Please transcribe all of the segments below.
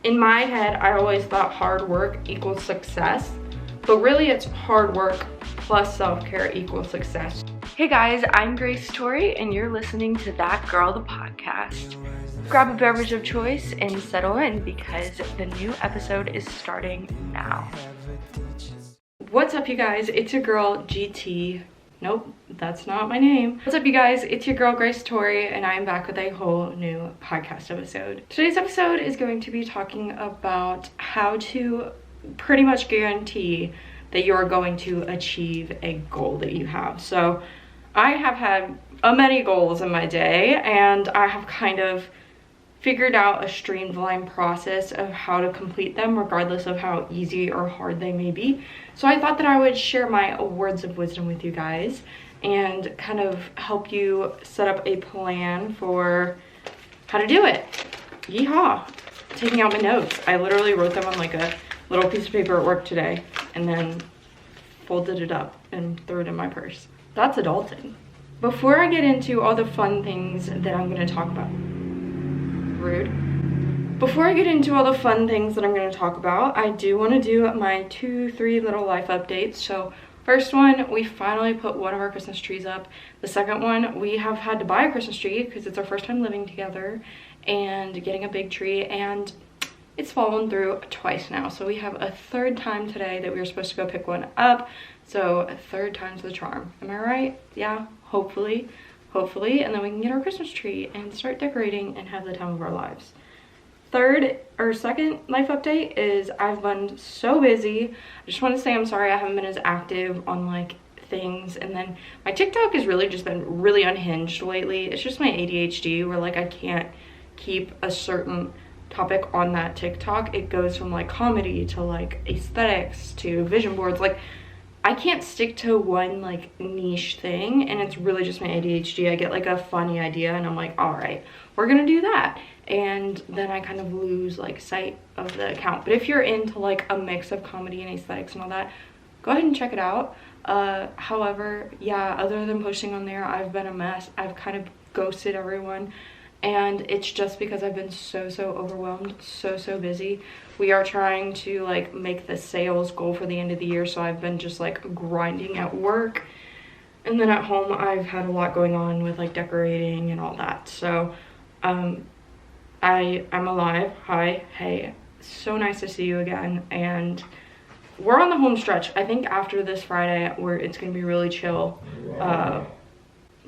In my head, I always thought hard work equals success, but really it's hard work plus self-care equals success. Hey guys, I'm Grace Tori, and you're listening to That Girl, the podcast. Grab a beverage of choice and settle in because the new episode is starting now. What's up, you guys? It's your girl, GT. Nope, that's not my name. What's up, you guys? It's your girl, Grace Tori, and I'm back with a whole new podcast episode. Today's episode is going to be talking about how to pretty much guarantee that you're going to achieve a goal that you have. So I have had many goals in my day, and I have kind of figured out a streamlined process of how to complete them regardless of how easy or hard they may be. So I thought that I would share my words of wisdom with you guys and kind of help you set up a plan for how to do it. Yeehaw! Taking out my notes. I literally wrote them on like a little piece of paper at work today and then folded it up and threw it in my purse. That's adulting. Before I get into all the fun things that I'm going to talk about, rude. Before I get into all the fun things that I'm going to talk about, I do want to do my 2-3 little life updates. So first one, we finally put one of our Christmas trees up. The second one, we have had to buy a Christmas tree because it's our first time living together and getting a big tree, and it's fallen through twice now. So we have a third time today that we were supposed to go pick one up. So a third time's the charm. Am I right? Yeah, hopefully. And then we can get our Christmas tree and start decorating and have the time of our lives. Second life update is I've been so busy. I just want to say I'm sorry I haven't been as active on like things, and then my TikTok has really just been really unhinged lately. It's just my ADHD where like I can't keep a certain topic on that TikTok. It goes from like comedy to like aesthetics to vision boards. Like I can't stick to one like niche thing, and it's really just my ADHD. I get like a funny idea and I'm like, all right, we're gonna do that, and then I kind of lose like sight of the account. But if you're into like a mix of comedy and aesthetics and all that, go ahead and check it out. However, yeah, other than posting on there, I've been a mess. I've kind of ghosted everyone, and it's just because I've been so overwhelmed, so busy. We are trying to like make the sales goal for the end of the year, so I've been just like grinding at work, and then at home I've had a lot going on with like decorating and all that. So I'm alive. Hi, hey, so nice to see you again. And we're on the home stretch. I think after this Friday it's gonna be really chill.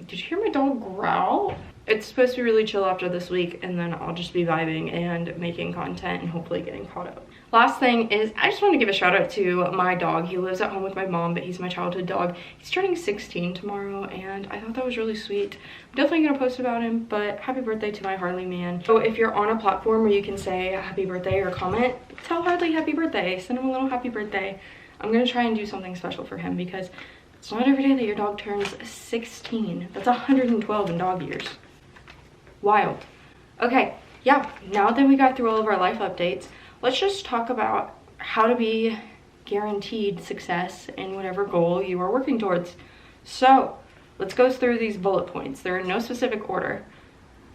Did you hear my dog growl? It's supposed to be really chill after this week, and then I'll just be vibing and making content and hopefully getting caught up. Last thing is I just want to give a shout out to my dog. He lives at home with my mom, but he's my childhood dog. He's turning 16 tomorrow, and I thought that was really sweet. I'm definitely going to post about him, but happy birthday to my Harley man. So if you're on a platform where you can say happy birthday or comment, tell Harley happy birthday. Send him a little happy birthday. I'm going to try and do something special for him because it's not every day that your dog turns 16. That's 112 in dog years. Wild. Okay, yeah, now that we got through all of our life updates, let's just talk about how to be guaranteed success in whatever goal you are working towards. So let's go through these bullet points. They're in no specific order.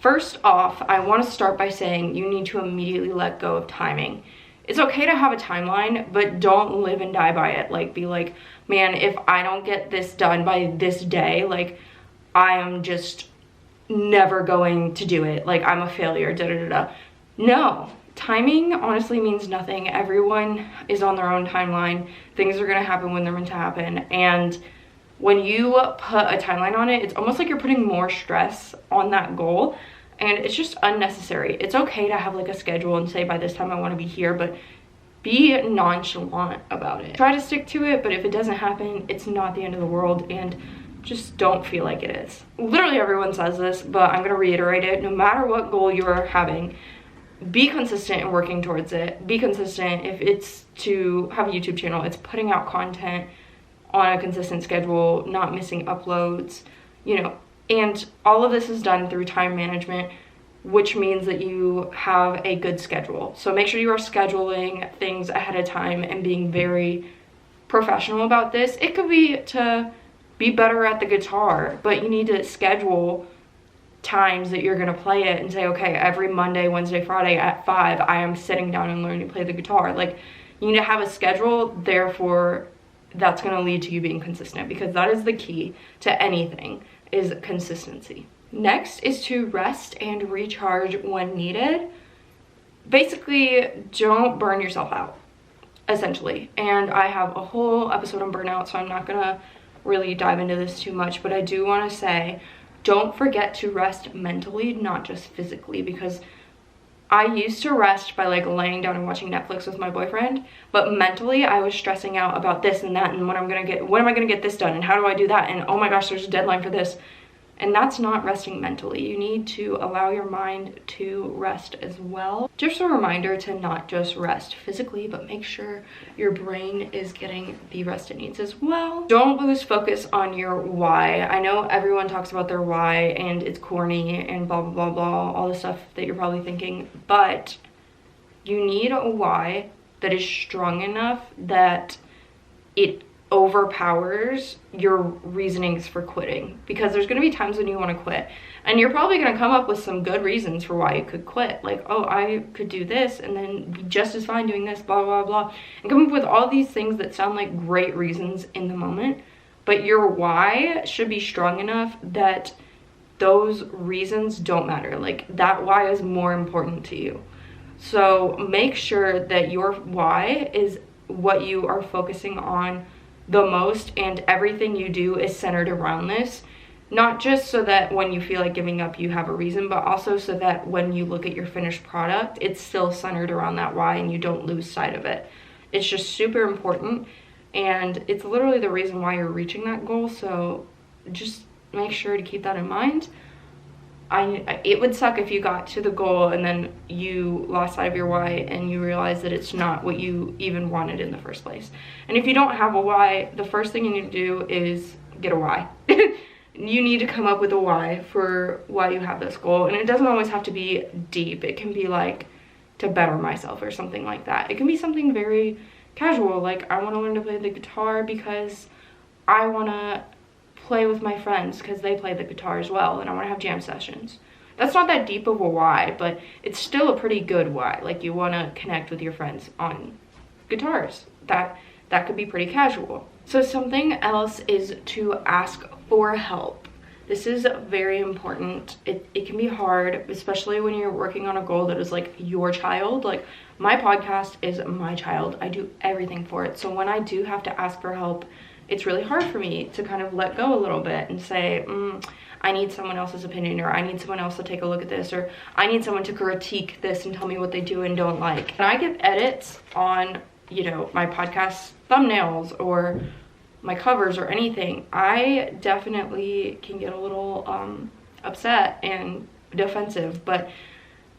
First off, I want to start by saying you need to immediately let go of timing. It's okay to have a timeline, but don't live and die by it. Like, be like, man, if I don't get this done by this day, like, I am just never going to do it. Like, I'm a failure, No, timing honestly means nothing. Everyone is on their own timeline. Things are gonna happen when they're meant to happen. And when you put a timeline on it, it's almost like you're putting more stress on that goal, and it's just unnecessary. It's okay to have like a schedule and say by this time I want to be here, but be nonchalant about it. Try to stick to it, but if it doesn't happen, it's not the end of the world, and just don't feel like it is. Literally everyone says this, but I'm gonna reiterate it. No matter what goal you're having, be consistent in working towards it. Be consistent. If it's to have a YouTube channel, it's putting out content on a consistent schedule, not missing uploads, you know. And all of this is done through time management, which means that you have a good schedule. So make sure you are scheduling things ahead of time and being very professional about this. It could be to be better at the guitar, but you need to schedule times that you're gonna play it and say, okay, every Monday, Wednesday, Friday at 5, I am sitting down and learning to play the guitar. Like, you need to have a schedule, therefore that's gonna lead to you being consistent, because that is the key to anything, is consistency. Next is to rest and recharge when needed. Basically, don't burn yourself out, essentially. And I have a whole episode on burnout, so I'm not gonna really dive into this too much, but I do want to say, don't forget to rest mentally, not just physically, because I used to rest by like laying down and watching Netflix with my boyfriend, but mentally I was stressing out about this and that, and when am I gonna get this done, and how do I do that, and oh my gosh, there's a deadline for this. And that's not resting mentally. You need to allow your mind to rest as well. Just a reminder to not just rest physically, but make sure your brain is getting the rest it needs as well. Don't lose focus on your why. I know everyone talks about their why and it's corny and blah, blah, blah, blah, all the stuff that you're probably thinking, but you need a why that is strong enough that it overpowers your reasonings for quitting, because there's going to be times when you want to quit and you're probably going to come up with some good reasons for why you could quit, like, oh, I could do this and then be just as fine doing this, blah blah blah, and come up with all these things that sound like great reasons in the moment, but your why should be strong enough that those reasons don't matter. Like, that why is more important to you. So make sure that your why is what you are focusing on the most, and everything you do is centered around this, not just so that when you feel like giving up you have a reason, but also so that when you look at your finished product it's still centered around that why and you don't lose sight of it. It's just super important, and it's literally the reason why you're reaching that goal, so just make sure to keep that in mind. It would suck if you got to the goal and then you lost sight of your why and you realize that it's not what you even wanted in the first place. And if you don't have a why, the first thing you need to do is get a why. You need to come up with a why for why you have this goal, and it doesn't always have to be deep. It can be like to better myself or something like that. It can be something very casual, like I want to learn to play the guitar because I want to play with my friends because they play the guitar as well, and I want to have jam sessions. That's not that deep of a why, but it's still a pretty good why. Like, you want to connect with your friends on guitars. That could be pretty casual. So something else is to ask for help. This is very important. It can be hard, especially when you're working on a goal that is like your child. Like, my podcast is my child. I do everything for it. So when I do have to ask for help, it's really hard for me to kind of let go a little bit and say, I need someone else's opinion, or I need someone else to take a look at this, or I need someone to critique this and tell me what they do and don't like. When I give edits on, you know, my podcast thumbnails or my covers or anything, I definitely can get a little upset and defensive, but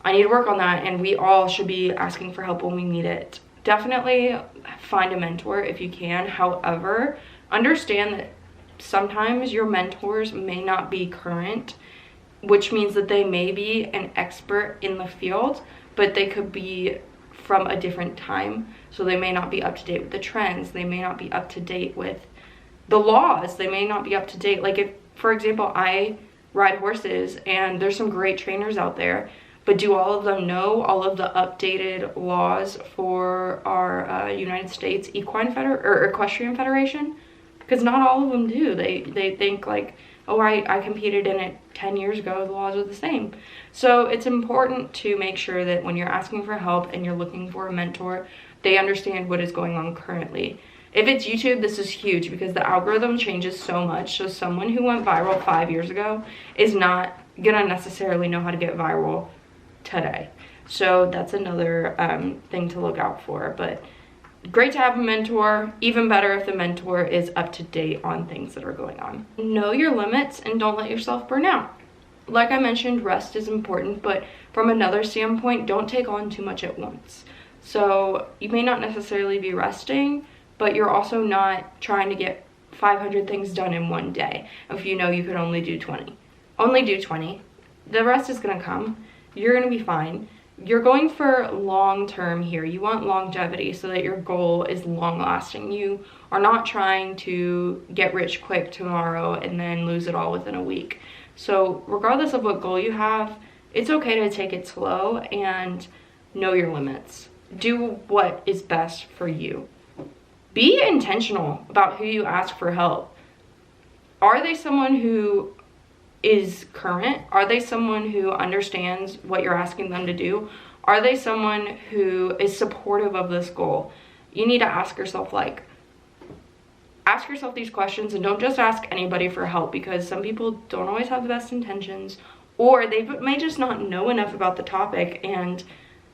I need to work on that, and we all should be asking for help when we need it. Definitely find a mentor if you can. However, understand that sometimes your mentors may not be current, which means that they may be an expert in the field, but they could be from a different time. So they may not be up to date with the trends. They may not be up to date with the laws. They may not be up to date. Like, if, for example, I ride horses and there's some great trainers out there, but do all of them know all of the updated laws for our United States Equestrian Federation? Because not all of them do. They think like, oh, I competed in it 10 years ago, the laws are the same. So it's important to make sure that when you're asking for help and you're looking for a mentor, they understand what is going on currently. If it's YouTube, this is huge because the algorithm changes so much. So someone who went viral 5 years ago is not gonna necessarily know how to get viral today. So that's another thing to look out for. But great to have a mentor. Even better if the mentor is up to date on things that are going on. Know your limits and don't let yourself burn out. Like I mentioned, rest is important, but from another standpoint, don't take on too much at once. So you may not necessarily be resting, but you're also not trying to get 500 things done in one day. If you know you could only do 20. Only do 20. The rest is gonna come. You're gonna be fine. You're going for long term here. You want longevity so that your goal is long lasting. You are not trying to get rich quick tomorrow and then lose it all within a week. So regardless of what goal you have, it's okay to take it slow and know your limits. Do what is best for you. Be intentional about who you ask for help. Are they someone who is current? Are they someone who understands what you're asking them to do? Are they someone who is supportive of this goal? You need to ask yourself these questions, and don't just ask anybody for help, because some people don't always have the best intentions, or they may just not know enough about the topic, and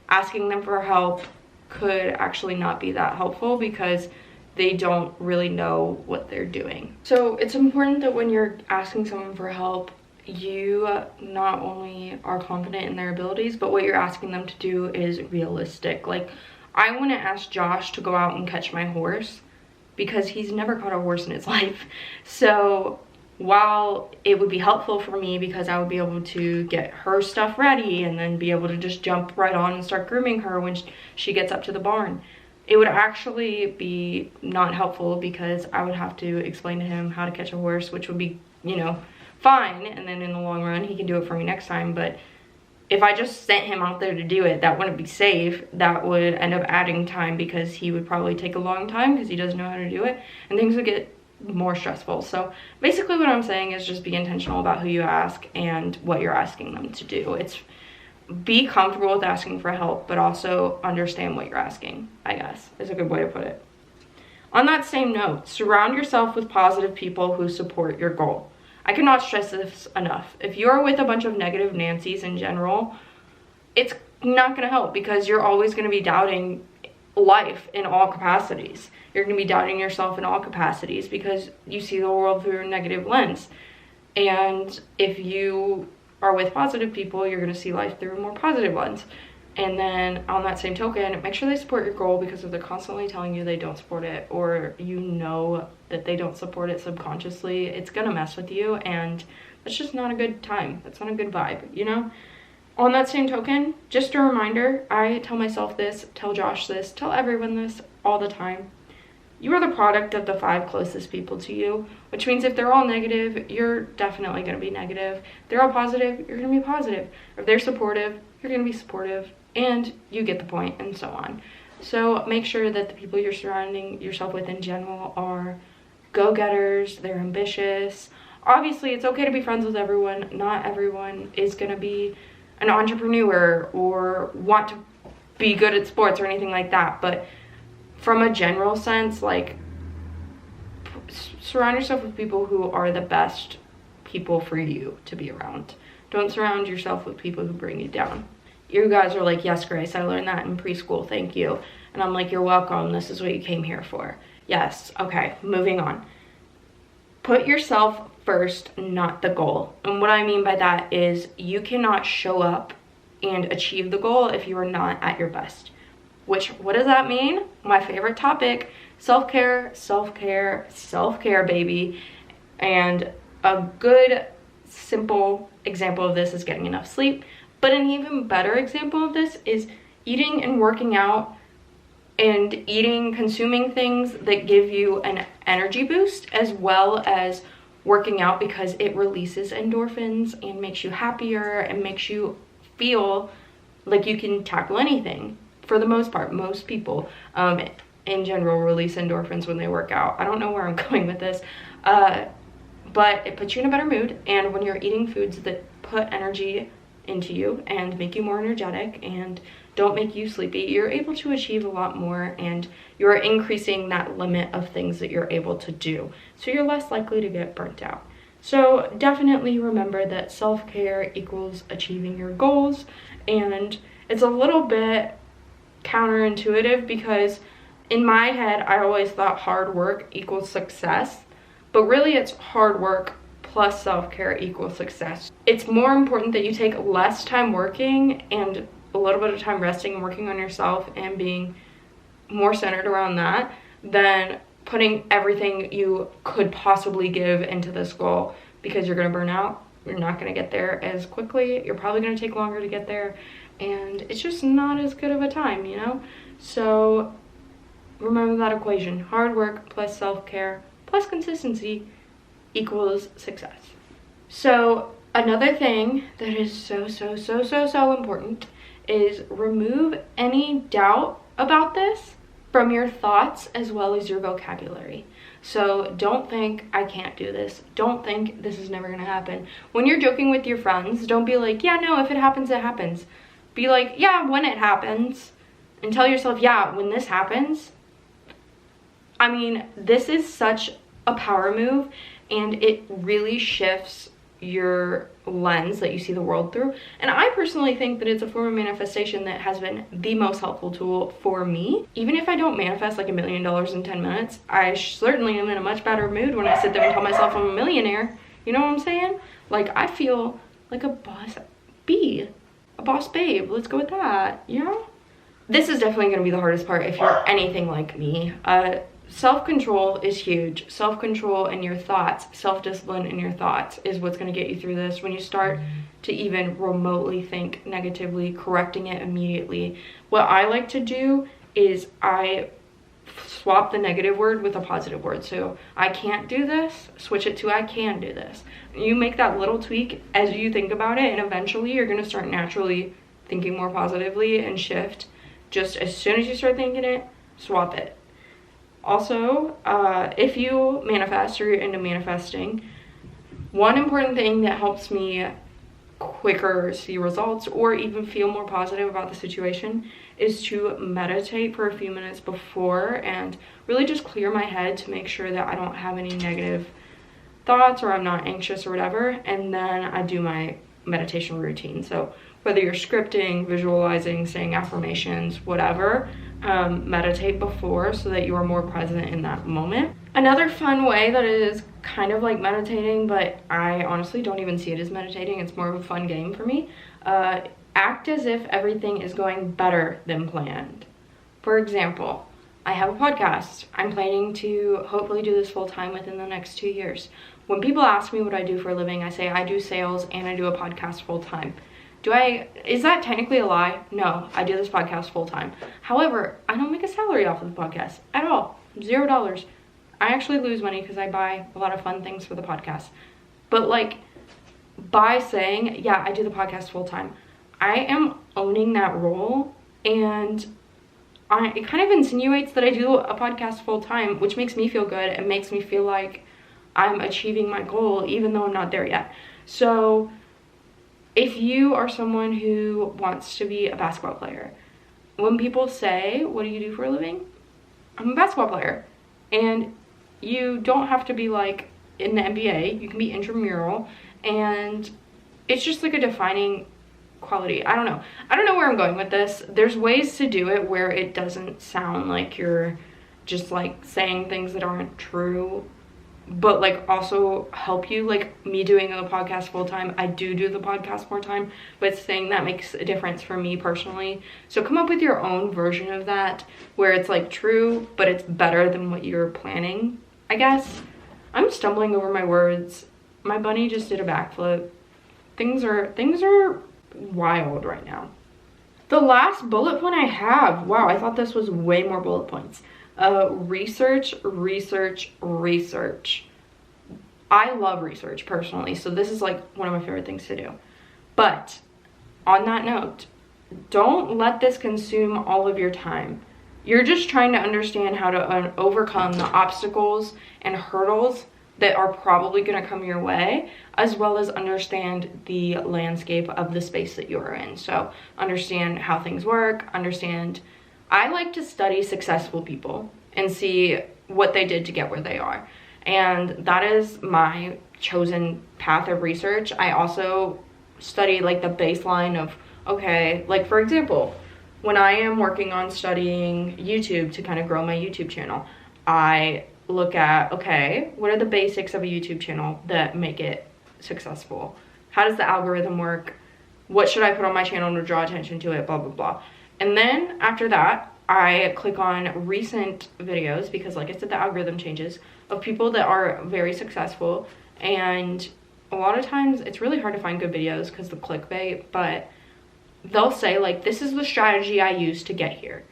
asking them for help could actually not be that helpful because they don't really know what they're doing. So it's important that when you're asking someone for help, you not only are confident in their abilities, but what you're asking them to do is realistic. Like, I wouldn't ask Josh to go out and catch my horse because he's never caught a horse in his life. So while it would be helpful for me because I would be able to get her stuff ready and then be able to just jump right on and start grooming her when she gets up to the barn, it would actually be not helpful because I would have to explain to him how to catch a horse, which would be, you know, fine, and then in the long run he can do it for me next time. But if I just sent him out there to do it, that wouldn't be safe. That would end up adding time because he would probably take a long time because he doesn't know how to do it, and things would get more stressful. So basically what I'm saying is just be intentional about who you ask and what you're asking them to do. It's be comfortable with asking for help, but also understand what you're asking, I guess, is a good way to put it. On that same note, surround yourself with positive people who support your goal. I cannot stress this enough. If you're with a bunch of negative Nancys in general, it's not going to help because you're always going to be doubting life in all capacities. You're going to be doubting yourself in all capacities because you see the world through a negative lens. And if you are with positive people, you're going to see life through a more positive lens. And then on that same token, make sure they support your goal, because if they're constantly telling you they don't support it, or you know that they don't support it subconsciously, it's going to mess with you, and that's just not a good time. That's not a good vibe, you know? On that same token, just a reminder, I tell myself this, tell Josh this, tell everyone this all the time. You are the product of the 5 closest people to you, which means if they're all negative, you're definitely going to be negative. If they're all positive, you're going to be positive. If they're supportive, you're going to be supportive, and you get the point, and so on. So make sure that the people you're surrounding yourself with in general are go-getters, they're ambitious. Obviously, it's okay to be friends with everyone. Not everyone is going to be an entrepreneur or want to be good at sports or anything like that, but from a general sense, like, surround yourself with people who are the best people for you to be around. Don't surround yourself with people who bring you down. You guys are like, yes, Grace, I learned that in preschool, thank you. And I'm like, you're welcome, this is what you came here for. Yes, okay, moving on. Put yourself first, not the goal. And what I mean by that is you cannot show up and achieve the goal if you are not at your best. What does that mean? My favorite topic, self-care, self-care, self-care, baby. And a good, simple example of this is getting enough sleep. But an even better example of this is eating and working out and consuming things that give you an energy boost, as well as working out, because it releases endorphins and makes you happier and makes you feel like you can tackle anything. For the most part, most people in general release endorphins when they work out. I don't know where I'm going with this, but it puts you in a better mood. And when you're eating foods that put energy into you and make you more energetic and don't make you sleepy, you're able to achieve a lot more, and you're increasing that limit of things that you're able to do. So you're less likely to get burnt out. So definitely remember that self-care equals achieving your goals. And it's a little bit counterintuitive because in my head I always thought hard work equals success, but really it's hard work plus self-care equals success. It's more important that you take less time working and a little bit of time resting and working on yourself and being more centered around that than putting everything you could possibly give into this goal, because you're going to burn out. You're not going to get there as quickly. You're probably going to take longer to get there, and it's just not as good of a time, you know? So remember that equation. Hard work plus self-care plus consistency equals success. So Another thing that is so important is remove any doubt about this from your thoughts as well as your vocabulary. So don't think I can't do this. Don't think this is never gonna happen. When you're joking with your friends, don't be like, yeah, no, if it happens, it happens. Be like, yeah, when it happens. And tell yourself, yeah, when this happens. I mean, this is such a power move, and it really shifts your lens that you see the world through. And I personally think that it's a form of manifestation that has been the most helpful tool for me. Even if I don't manifest like $1 million in 10 minutes, I certainly am in a much better mood when I sit there and tell myself I'm a millionaire. You know what I'm saying? Like, I feel like a boss bee, a boss babe. Let's go with that, you know? This is definitely going to be the hardest part if you're anything like me. Self-control is huge. Self-control in your thoughts, self-discipline in your thoughts is what's going to get you through this. When you start to even remotely think negatively, correcting it immediately. What I like to do is I swap the negative word with a positive word. So I can't do this, switch it to I can do this. You make that little tweak as you think about it, and eventually you're going to start naturally thinking more positively and shift. Just as soon as you start thinking it, swap it. Also, if you manifest or you're into manifesting, one important thing that helps me quicker see results or even feel more positive about the situation is to meditate for a few minutes before and really just clear my head to make sure that I don't have any negative thoughts or I'm not anxious or whatever. And then I do my meditation routine. So whether you're scripting, visualizing, saying affirmations, whatever, meditate before so that you are more present in that moment. Another fun way that is kind of like meditating, but I honestly don't even see it as meditating, it's more of a fun game for me. Act as if everything is going better than planned. For example, I have a podcast. I'm planning to hopefully do this full time within the next 2 years. When people ask me what I do for a living, I say I do sales and I do a podcast full time. Is that technically a lie? No, I do this podcast full time. However, I don't make a salary off of the podcast at all. $0. I actually lose money because I buy a lot of fun things for the podcast. But like, by saying, yeah, I do the podcast full time, I am owning that role, and it kind of insinuates that I do a podcast full time, which makes me feel good and makes me feel like I'm achieving my goal even though I'm not there yet. So if you are someone who wants to be a basketball player, when people say, what do you do for a living? I'm a basketball player. And you don't have to be like in the NBA, you can be intramural, and it's just like a defining quality. I don't know where I'm going with this. There's ways to do it where it doesn't sound like you're just like saying things that aren't true, but like also help you. Like me doing the podcast full time, I do the podcast full time, but saying that makes a difference for me personally. So come up with your own version of that where it's like true, but it's better than what you're planning, I guess. I'm stumbling over my words. My bunny just did a backflip. Things are wild right now. The last bullet point I have, wow, I thought this was way more bullet points. Research. I love research personally, so this is like one of my favorite things to do. But on that note, don't let this consume all of your time. You're just trying to understand how to overcome the obstacles and hurdles that are probably going to come your way, as well as understand the landscape of the space that you're in. So understand how things work, I like to study successful people and see what they did to get where they are. And that is my chosen path of research. I also study like the baseline of, okay, like for example, when I am working on studying YouTube to kind of grow my YouTube channel, I look at, okay, what are the basics of a YouTube channel that make it successful? How does the algorithm work? What should I put on my channel to draw attention to it? Blah, blah, blah. And then after that, I click on recent videos because like I said, the algorithm changes, of people that are very successful. And a lot of times it's really hard to find good videos because the clickbait, but they'll say like, this is the strategy I used to get here.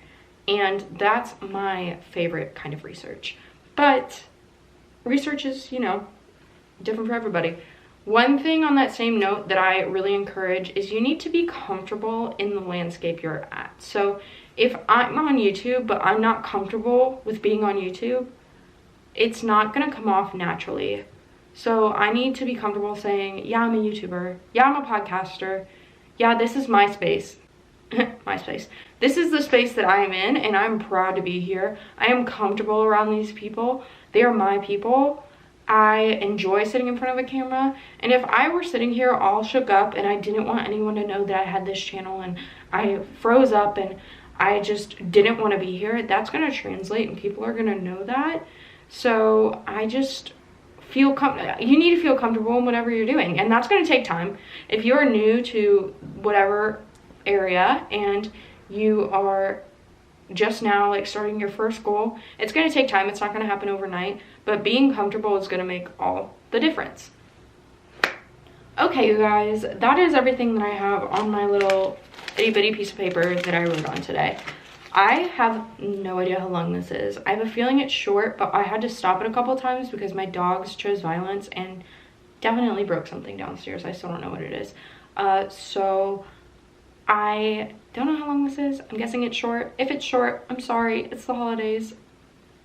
And that's my favorite kind of research. But research is, you know, different for everybody. One thing on that same note that I really encourage is you need to be comfortable in the landscape you're at. So if I'm on YouTube, but I'm not comfortable with being on YouTube, it's not gonna come off naturally. So I need to be comfortable saying, yeah, I'm a YouTuber. Yeah, I'm a podcaster. Yeah, this is my space. My space. This is the space that I am in, and I'm proud to be here. I am comfortable around these people. They are my people. I enjoy sitting in front of a camera, and if I were sitting here all shook up and I didn't want anyone to know that I had this channel and I froze up and I just didn't want to be here, that's going to translate and people are going to know that. So I just feel you need to feel comfortable in whatever you're doing, and that's going to take time. If you're new to whatever area and you are just now like starting your first goal, it's going to take time. It's not going to happen overnight, but being comfortable is going to make all the difference. Okay, you guys, that is everything that I have on my little itty bitty piece of paper that I wrote on today. I have no idea how long this is. I have a feeling it's short, but I had to stop it a couple times because my dogs chose violence and definitely broke something downstairs. I still don't know what it is. So I don't know how long this is. I'm guessing it's short. If it's short, I'm sorry. It's the holidays.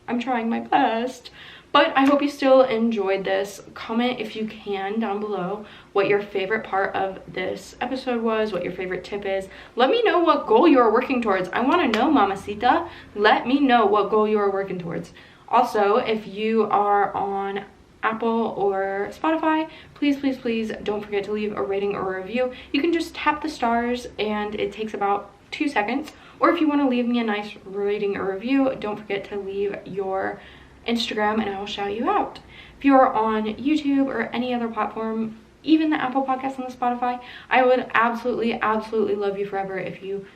I'm trying my best. But I hope you still enjoyed this. Comment if you can down below what your favorite part of this episode was, what your favorite tip is. Let me know what goal you are working towards. I want to know, mamacita. Let me know what goal you are working towards. Also, if you are on Apple or Spotify, please, please, please don't forget to leave a rating or a review. You can just tap the stars and it takes about 2 seconds. Or if you want to leave me a nice rating or review, don't forget to leave your Instagram and I will shout you out. If you are on YouTube or any other platform, even the Apple Podcast and the Spotify, I would absolutely, absolutely love you forever if you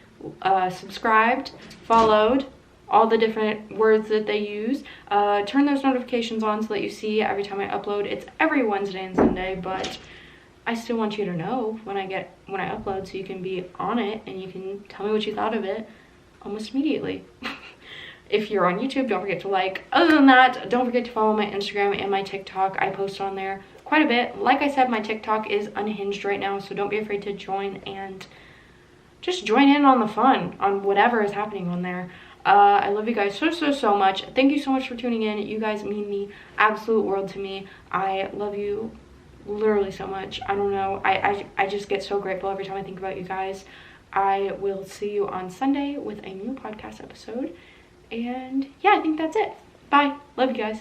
subscribed, followed, all the different words that they use. Turn those notifications on so that you see every time I upload. It's every Wednesday and Sunday, but I still want you to know when I upload so you can be on it and you can tell me what you thought of it almost immediately. If you're on YouTube, don't forget to like. Other than that, don't forget to follow my Instagram and my TikTok. I post on there quite a bit. Like I said, my TikTok is unhinged right now, so don't be afraid to join and just join in on the fun on whatever is happening on there. I love you guys so much. Thank you so much for tuning in. You guys mean the absolute world to me. I love you literally so much. I don't know. I just get so grateful every time I think about you guys. I will see you on Sunday with a new podcast episode. And yeah, I think that's it. Bye. Love you guys.